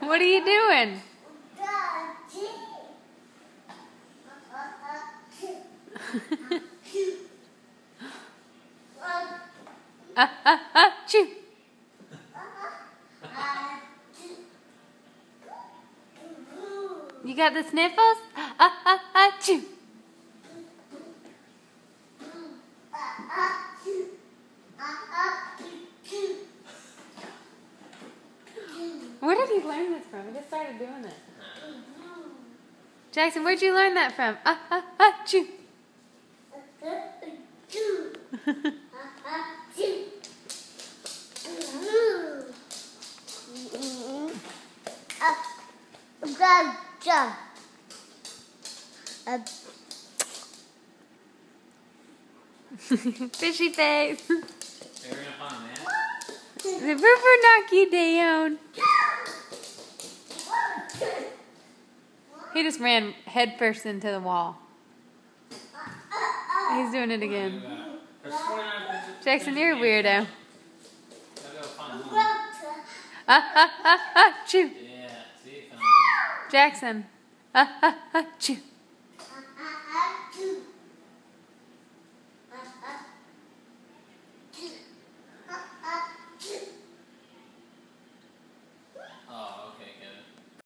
What are you doing? Chew. You got the sniffles? Chew. Where did he learn this from? He just started doing it. Jackson, where'd you learn that from? Chew. Fishy face. You're gonna find that? The river knock you down. He just ran headfirst into the wall. He's doing it again. Jackson, you're a weirdo. Chew. Yeah, see if Jackson. Chew.